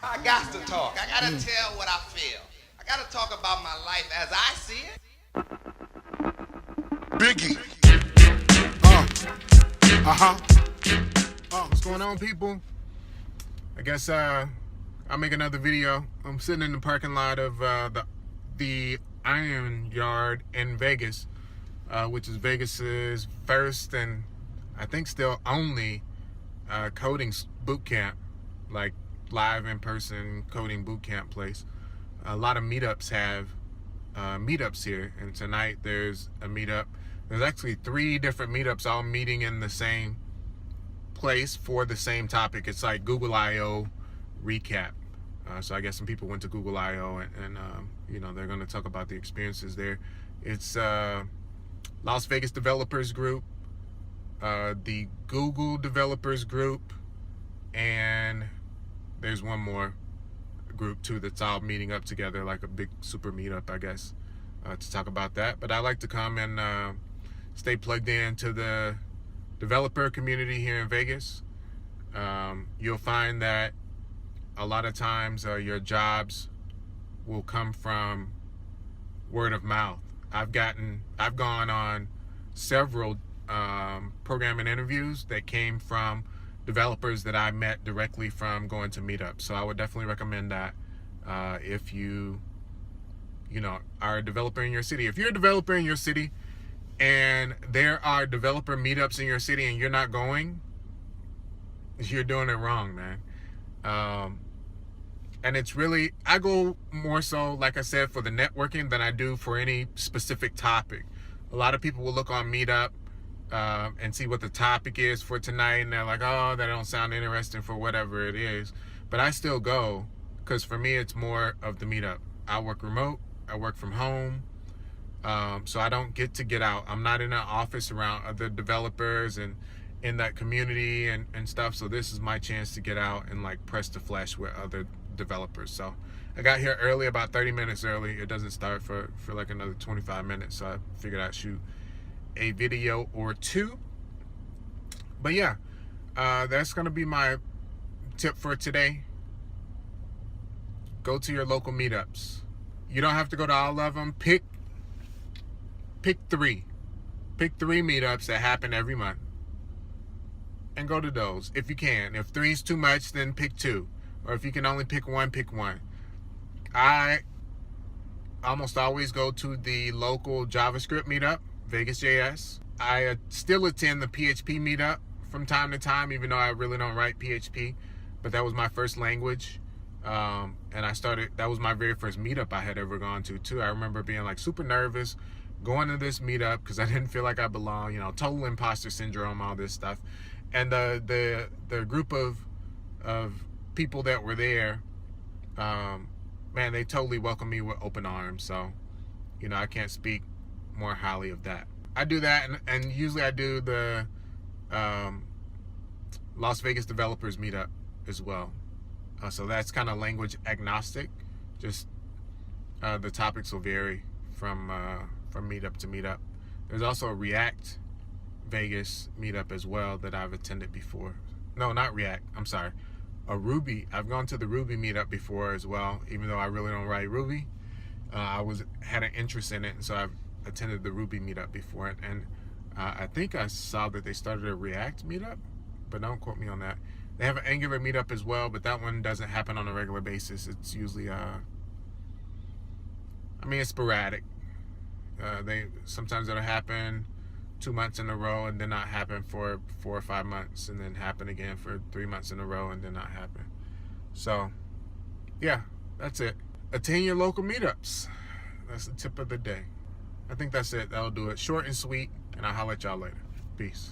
I got to talk. I got to tell what I feel. I got to talk about my life as I see it. Biggie. What's going on, people? I guess I'll make another video. I'm sitting in the parking lot of the Iron Yard in Vegas, which is Vegas's first and I think still only coding boot camp, like live in-person coding boot camp place. A lot of meetups have meetups here, and tonight there's a meetup. There's actually 3 different meetups all meeting in the same place for the same topic. It's like Google I/O recap. So I guess some people went to Google I/O and you know, they're going to talk about the experiences there. It's Las Vegas Developers Group, the Google Developers Group, and there's one more group too that's all meeting up together, like a big super meetup, I guess, to talk about that. But I like to come and stay plugged into the developer community here in Vegas. You'll find that a lot of times your jobs will come from word of mouth. I've gone on several programming interviews that came from developers that I met directly from going to meetups. So I would definitely recommend that if you know, are a developer in your city. If you're a developer in your city and there are developer meetups in your city and you're not going, you're doing it wrong, man. And it's really, I go more so, like I said, for the networking than I do for any specific topic. A lot of people will look on Meetup and see what the topic is for tonight, and they're like, oh, that don't sound interesting for whatever it is. But I still go, because for me, it's more of the meetup. I work remote, I work from home, so I don't get to get out. I'm not in an office around other developers and in that community and stuff, so this is my chance to get out and like press the flesh with other developers. So I got here early, about 30 minutes early. It doesn't start for like another 25 minutes, so I figured I'd shoot a video or two. But yeah, that's gonna be my tip for today. Go to your local meetups. You don't have to go to all of them. Pick 3 meetups that happen every month and go to those if you can. If 3 is too much, then pick 2. Or if you can only pick 1, pick 1. I almost always go to the local JavaScript meetup, Vegas.js. I still attend the PHP meetup from time to time, even though I really don't write PHP. But that was my first language. And that was my very first meetup I had ever gone to too. I remember being like super nervous going to this meetup because I didn't feel like I belonged, you know, total imposter syndrome, all this stuff. And the group of people that were there, man, they totally welcomed me with open arms. So, you know, I can't speak more highly of that. I do that, and usually I do the Las Vegas Developers Meetup as well. So that's kind of language agnostic. Just the topics will vary from meetup to meetup. There's also a React Vegas meetup as well that I've attended before. No, not React. I'm sorry. A Ruby. I've gone to the Ruby meetup before as well, even though I really don't write Ruby. I had an interest in it, and so I've attended the Ruby meetup before. And I think I saw that they started a React meetup, but don't quote me on that. They have an Angular meetup as well, but that one doesn't happen on a regular basis. It's usually, I mean, it's sporadic. Sometimes it'll happen 2 months in a row and then not happen for 4 or 5 months, and then happen again for 3 months in a row and then not happen. So, yeah, that's it. Attend your local meetups. That's the tip of the day. I think that's it. That'll do it. Short and sweet, and I'll holler at y'all later. Peace.